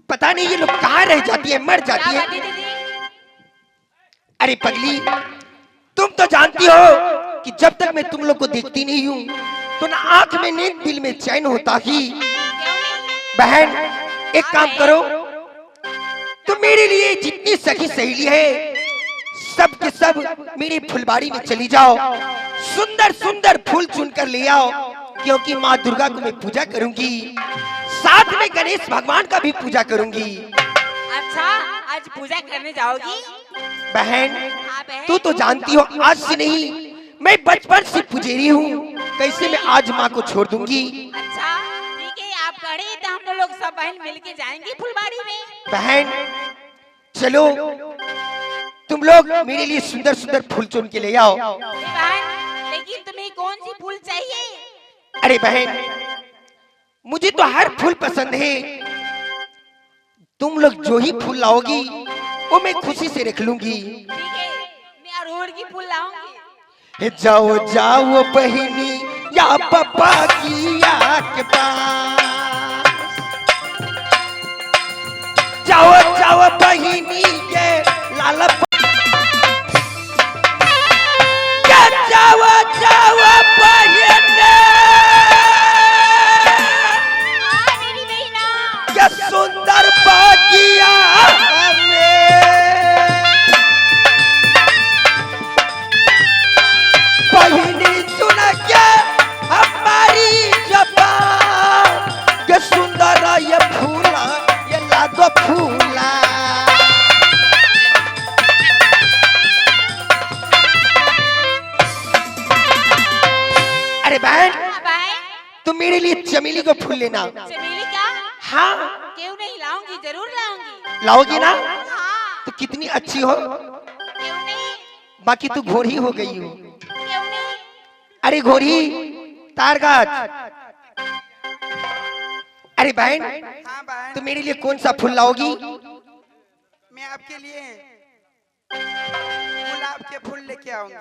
पता नहीं ये लोग कहाँ रह जाती है, मर जाती है। अरे पगली, तुम तो जानती हो कि जब तक मैं तुम लोग को देखती नहीं हूँ तो ना आंख में नींद, दिल में चैन होता ही। बहन, एक काम करो, तुम मेरे लिए जितनी सखी सहेली है सब के सब मेरी फुलबाड़ी में चली जाओ, सुंदर सुंदर फूल चुनकर ले आओ, क्योंकि माँ दुर्गा को मैं पूजा करूंगी, साथ में गणेश भगवान का भी पूजा करूंगी। अच्छा, आज पूजा करने जाओगी? बहन, हाँ बहन। तू तो जानती हो आज से नहीं, मैं बचपन से पुजेरी हूँ, कैसे मैं आज माँ को छोड़ दूंगी। अच्छा ठीक है, आप कहे तो हम लोग सब बहन मिलके जाएंगे फुलबाड़ी में। बहन चलो, तुम लोग मेरे लिए सुंदर सुंदर फूल चुन के ले आओ। बहन, लेकिन तुम्हें कौन सी फूल चाहिए? अरे बहन, मुझे तो हर फूल पसंद है, तुम लोग जो ही फूल लाओगी वो मैं खुशी से रख लूंगी। ठीक है, मैं अरहुल की फूल लाऊंगी। जाओ जाओ बहिनी या पापा की के पास, जाओ जाओ बहिनी के लाल, जाओ जाओ बहिनी मेरी बहना, क्या सुंदर बागिया बहिनी सुन के हमारी जबान, के सुंदर ये फूला, ये लागो फूला। अरे बहन, तुम मेरे लिए चमेली को फूल लेना। चमेली का? हाँ, क्यों नहीं लाऊंगी, जरूर लाऊंगी। लाओगी ना? हाँ। तो कितनी अच्छी हो, क्यों नहीं? बाकी तू घोड़ी हो गई हो। क्यों नहीं? अरे घोड़ी तारगाछ। अरे बहन, हाँ बहन, तुम मेरे लिए कौन सा फूल लाओगी? मैं आपके लिए गुलाब के फूल लेके आऊंगी।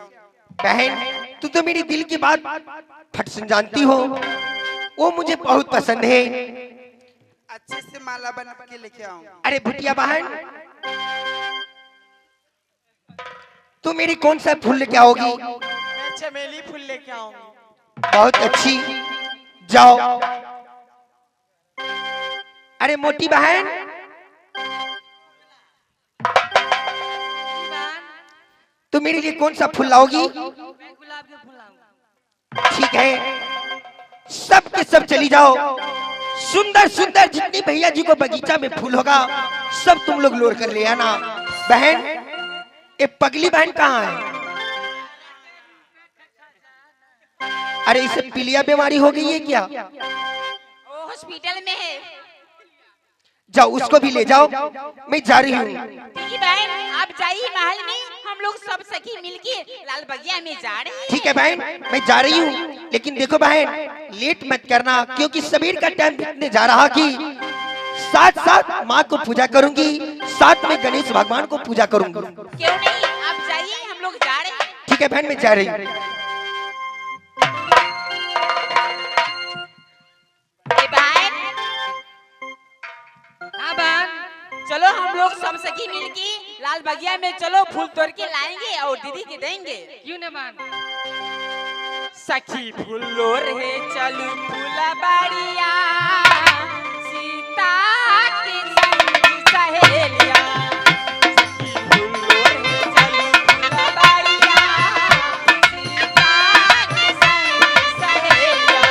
बहन, तू तो मेरी दिल की बात फट से जानती हो, वो मुझे बहुत पसंद है। अच्छे से माला बना के लेके आऊंगी। अरे भुटिया बहन, तू मेरी कौन सा फूल लेके आओगी? मैं चमेली फूल लेके आऊंगी। बहुत अच्छी, जाओ। अरे मोटी बहन, तू मेरे लिए कौन सा फूल लाओगी? मैं गुलाब के फूल लाऊंगा। ठीक है, सब के सब चली जाओ, सुंदर सुंदर जितनी भैया जी को बगीचा में फूल होगा सब तुम लोग लोड कर ले आना। बहन, ये पगली बहन कहाँ है? अरे इसे पीलिया बीमारी हो गई है क्या? वो हॉस्पिटल में है। जाओ उसको भी ले जाओ, मैं जा रही हूँ। ठीक है बहन, आप जाइए महल में, हम लोग सब सखी मिलके लाल बगिया में जा रहे हैं। ठीक है बहन, मैं जा रही हूँ, लेकिन देखो बहन लेट मत करना, क्योंकि सबेर का टाइम बीतने जा रहा कि साथ साथ माँ को पूजा करूंगी, साथ में गणेश भगवान को पूजा करूंगी। क्यों नहीं, आप जाइए, हम लोग जा रहे हैं। ठीक है बहन, मैं जा रही हूँ। हाँ बहन, चलो हम लोग सब सखी मिलके लाल बगिया में चलो फूल तोड़ के लाएंगे और दीदी के देंगे। क्यों न बहन? सखी फूलो रे चलू फूला बाड़िया, सीता के संग सहेलिया। सखी फूलो रे चलू फूला बाड़िया, सीता के संग सहेलिया।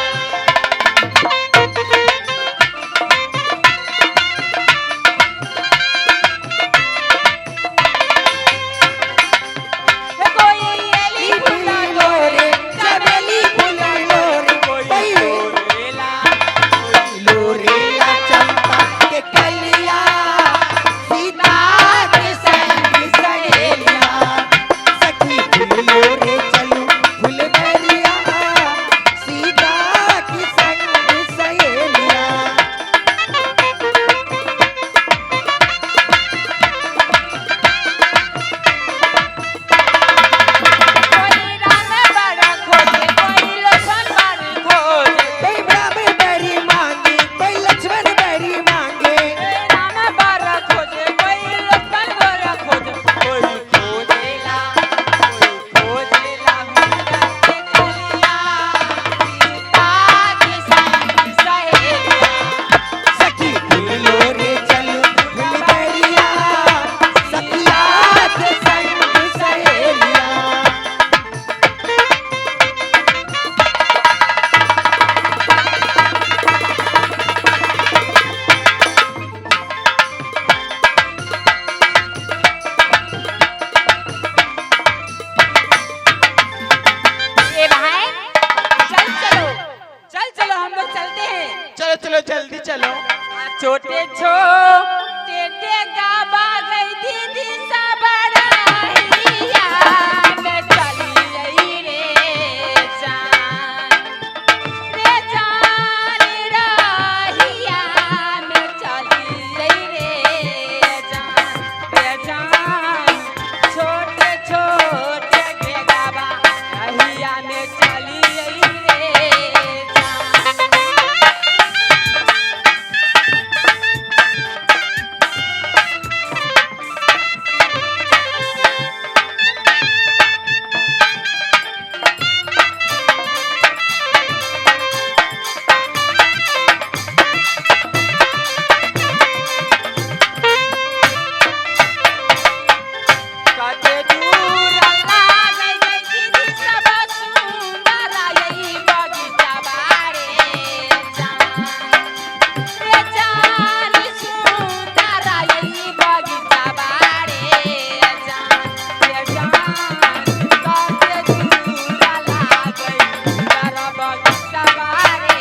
टेढ़े गाबा गई दीदी सबड़ाइया में चली आई रे जान रहिया में चली आई रे जान छोटे छोटे गाबा रहिया में चली आई रे जान। कते दूर लागे गई दीदी सब सुंदर यही बगीचा बारे जान रे जान सुंदर यही बगीचा बारे जान रे जान कते दूर लागे सुंदर बगीचा बारे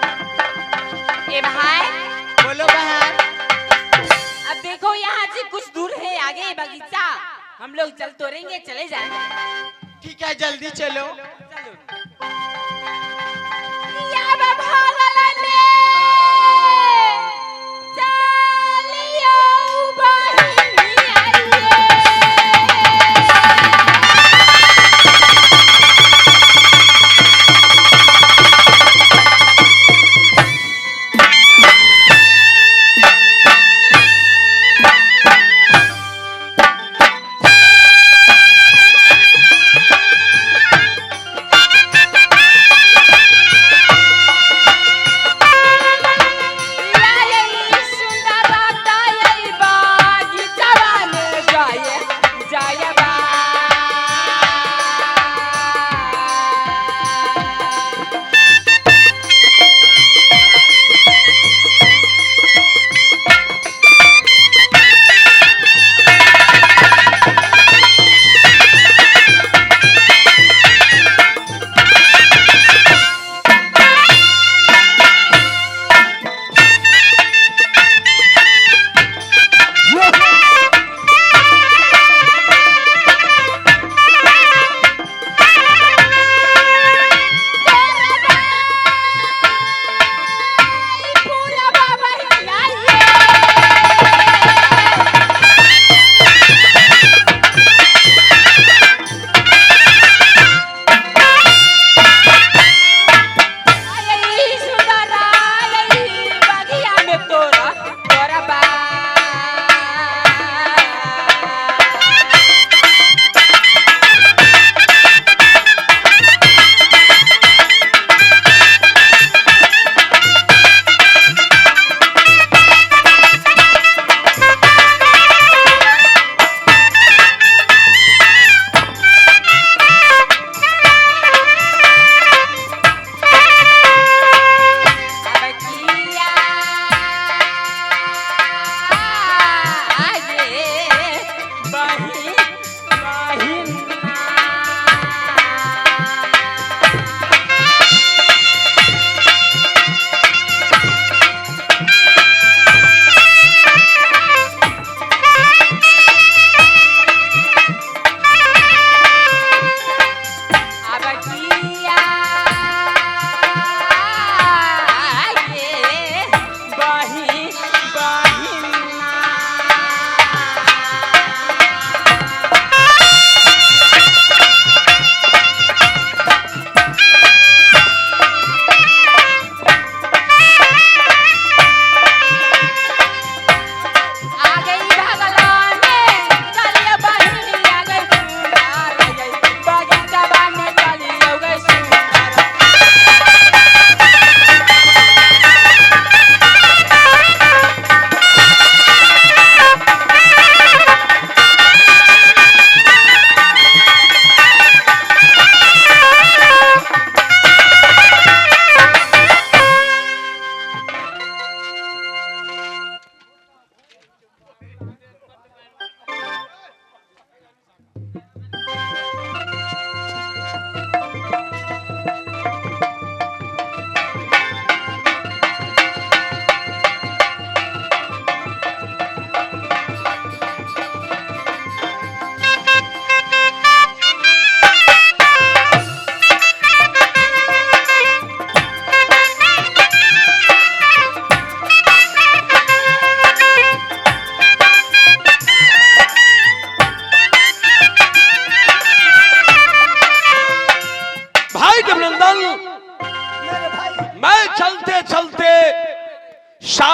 ए भाई बोलो बहन। अब देखो यहाँ से कुछ दूर है आगे बगीचा हम लोग चल तोड़ेंगे चले जाएंगे। ठीक है जल्दी चलो। चलो या भागल ले चलियो बहिनी आइए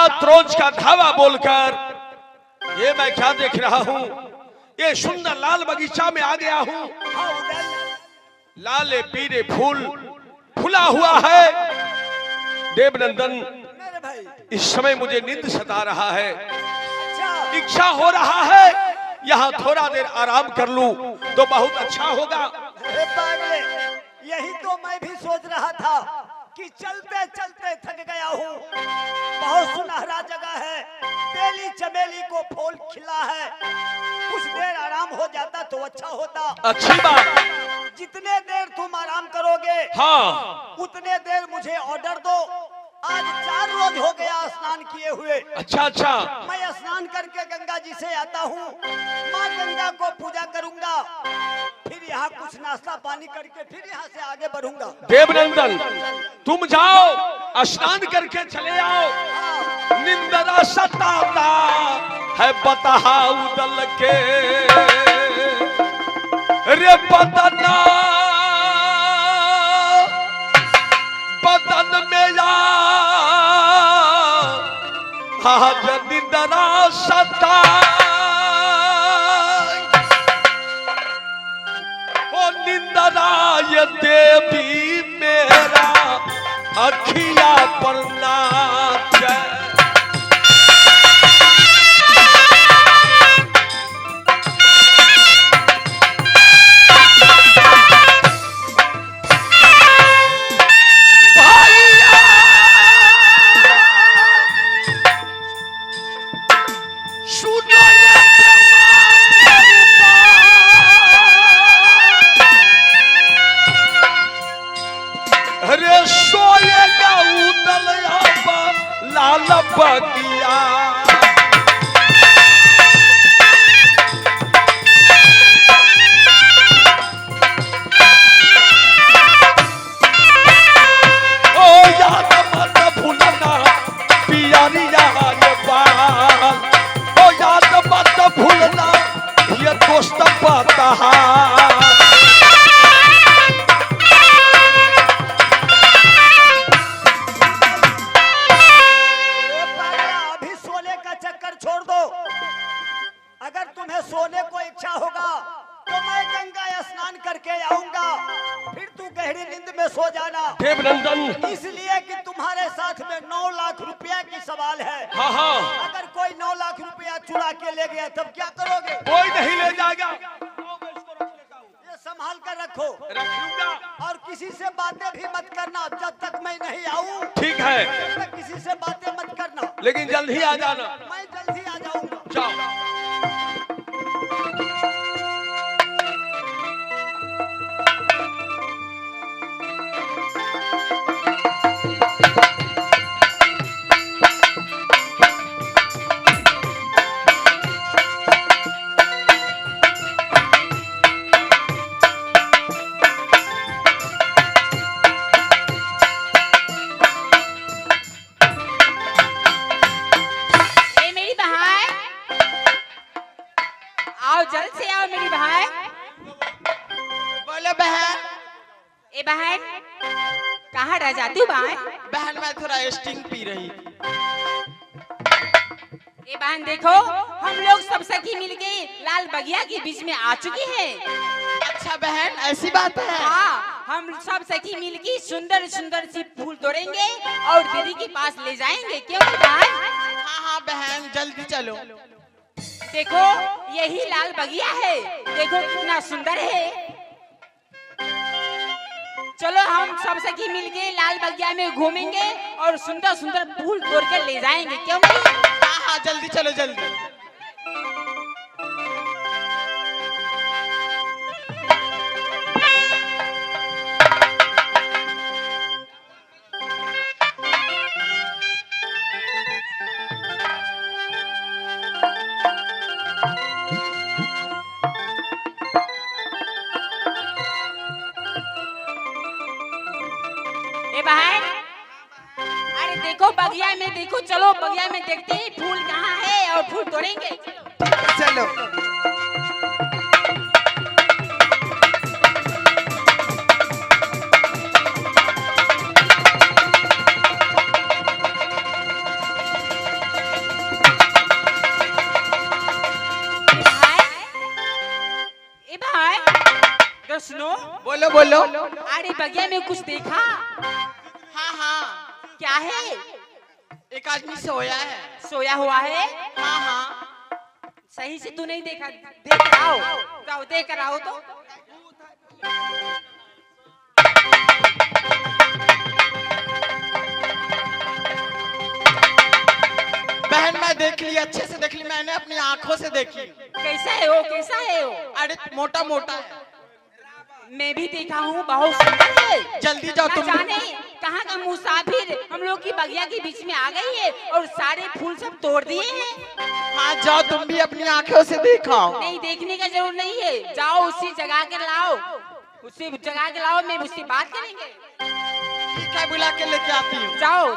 7 रोज का धावा बोलकर ये मैं क्या देख रहा हूँ? ये सुंदर लाल बगीचा में आ गया हूँ। लाले पीले फूल फूला हुआ है। देवनंदन, इस समय मुझे नींद सता रहा है। इच्छा हो रहा है यहाँ थोड़ा देर आराम कर लूं तो बहुत अच्छा होगा। यही तो मैं भी सोच रहा था कि चलते चलते थक गया हूँ। बहुत सुनहरा जगह है, बेली चमेली को फूल खिला है। कुछ देर आराम हो जाता तो अच्छा होता। अच्छी बात। जितने देर तुम आराम करोगे, हाँ, उतने देर मुझे ऑर्डर दो। आज 4 रोज हो गया स्नान किए हुए। अच्छा अच्छा। मैं स्नान करके गंगा जी से आता हूँ, माँ गंगा को पूजा करूंगा, फिर यहाँ कुछ नाश्ता पानी करके फिर यहाँ से आगे बढ़ूंगा। देवनंदन, तुम जाओ स्नान करके चले आओ। निंदरा सताता है बताहा उदल के रे बदना बदन में आज निंदरा सता ओ निंदरा ये देवी मेरा अखिया पर नाच। बगिया ओ याद मत भूलना पियारिया ये बाल। ओ याद मत भूलना ये दोस्त पता। सोने को इच्छा होगा तो मैं गंगा स्नान करके आऊंगा, फिर तू गहरी नींद में सो जाना। देवनंदन, इसलिए कि तुम्हारे साथ में 9 लाख रुपया की सवाल है। हाँ हाँ। अगर कोई 9 लाख रुपया चुरा के ले गया तब क्या करोगे? कोई नहीं ले जाएगा। ये संभाल कर रखो। रख लूंगा। और किसी से बातें भी मत करना जब तक मैं नहीं आऊं। ठीक है। तब तक किसी से बातें मत करना, लेकिन जल्द ही आ जाना। मैं जल्द ही आ जाऊंगा। जाओ। जल्द से आओ मेरी बहन। बोलो बहन। ए बहन, कहाँ रह जाती हो बहन? बहन मैं थोड़ा स्टिंग पी रही थी। ए बहन देखो, हम लोग सब सखी मिलके लाल बगिया के बीच में आ चुके हैं। अच्छा बहन, ऐसी बात है? हाँ, हम सब सखी मिलके सुंदर सुंदर सी फूल तोड़ेंगे और दीदी के पास ले जाएंगे। क्यों बहन? हाँ हाँ बहन, जल्दी चलो। देखो यही लाल बगिया है, देखो कितना सुंदर है। चलो हम सब सखी मिलके लाल बगिया में घूमेंगे और सुंदर सुंदर फूल तोड़ के ले जाएंगे। क्यों नहीं? हाँ हाँ जल्दी चलो जल्दी। बहन, अरे देखो बगिया में, देखो चलो बगिया में देखते हैं फूल कहाँ है और फूल तोड़ेंगे। चलो। है? तो सुनो, बोलो बोलो। अरे बगिया में कुछ देखा? हाँ हाँ, क्या है? एक आदमी सोया है। सोया हुआ है? हाँ हाँ, सही से तू नहीं देखा, देख कर आओ, जाओ देख कर आओ तो। बहन मैं देख ली, अच्छे से देख ली, मैंने अपनी आंखों से देखी। कैसा है वो? कैसा है वो? अरे मोटा मोटा है। मैं भी देखा हूँ, बहुत सुंदर है। जल्दी जाओ ना तुम। जाने कहाँ का मुसाफिर हम लोग की बगिया के बीच में आ गई है और सारे फूल सब तोड़ दिए हैं। हाँ जाओ, तुम भी अपनी आंखों से देखो। नहीं, देखने का जरूर नहीं है, जाओ उसी जगह के लाओ, उसी जगह के लाओ, मैं उससे बात करेंगे। ठीक है, बुला के लेके आती हूँ। जाओ।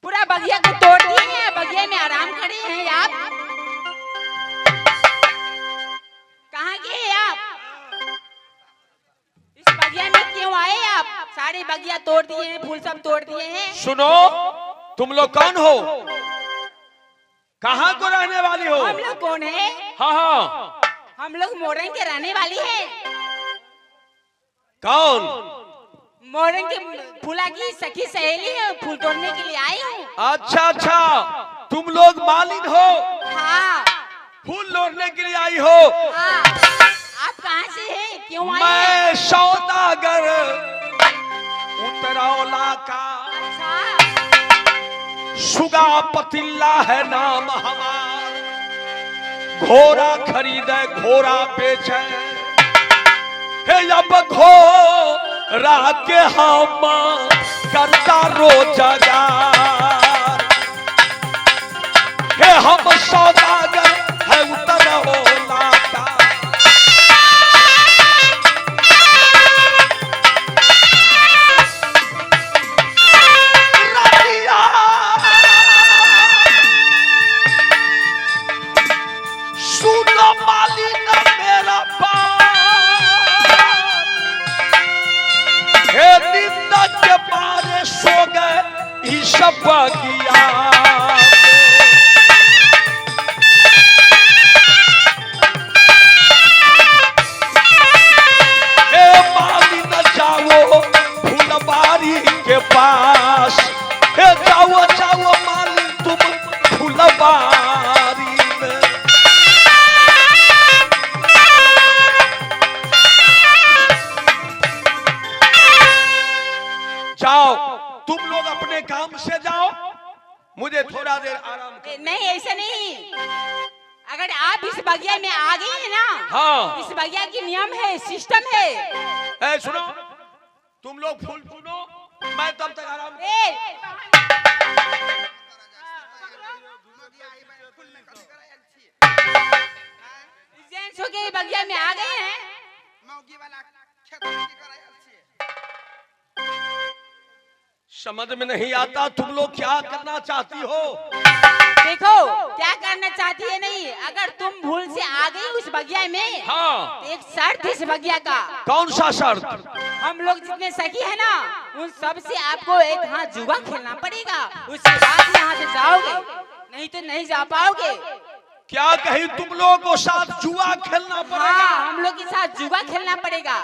पूरा बगिया को तोड़ दिए हैं, बगिया में आराम करे हैं आप। कहाँ गए आप? इस बगिया में क्यों आए आप? सारे बगिया तोड़ दिए हैं, फूल सब तोड़ दिए हैं। सुनो, तुम लोग कौन हो? कहाँ को रहने वाली हो? हम लोग कौन है? हाँ हाँ, हम लोग मोरंग के रहने वाली है। कौन? मोरंग के फूला की सखी सहेली है, फूल तोड़ने के लिए आई हूँ। अच्छा अच्छा, तुम लोग मालिन हो, हाँ फूल लोड़ने के लिए आई हो। हाँ। आप कहाँ से हैं? क्यों आए हैं? मैं सौदागर उतरौला का, अच्छा, सुगा पतिल्ला है नाम हमार। घोड़ा खरीदे घोड़ा बेचे, हे अब घोड़ा के हम करता रोजगार। हे हम सौदागर है उतरौला का। सुनो मालिन मेरा बात, हे निंदा के मारे सो गए ई सब बगिया। हे मालिन जाओ फुलबारी के पास, हे जाओ जाओ मालिन तुम फुलबारी में। जाओ, तुम लोग अपने काम से जाओ, मुझे थोड़ा देर आराम कर। नहीं ऐसा नहीं, अगर आप इस बगिया में आ गए हैं ना, हाँ। इस बगिया की नियम है, सिस्टम है। ए सुनो, तुम लोग फूल सुनो, मैं तब तक आराम। जेंट्स हो के बगिया में आ गए हैं। समझ में नहीं आता तुम लोग क्या करना चाहती हो। देखो क्या करना चाहती है नहीं, अगर तुम भूल से आ गई उस बगिया में, हाँ, तो एक शर्त है इस बगिया का। कौन सा शर्त? हम लोग जितने सखी है ना, उन सब से आपको एक हाथ जुआ खेलना पड़ेगा, उसके बाद यहाँ से जाओगे, नहीं तो नहीं जा पाओगे। क्या कहीं तुम लोग को साथ जुआ खेलना पड़ेगा? हाँ, हम लोग के साथ जुआ खेलना पड़ेगा।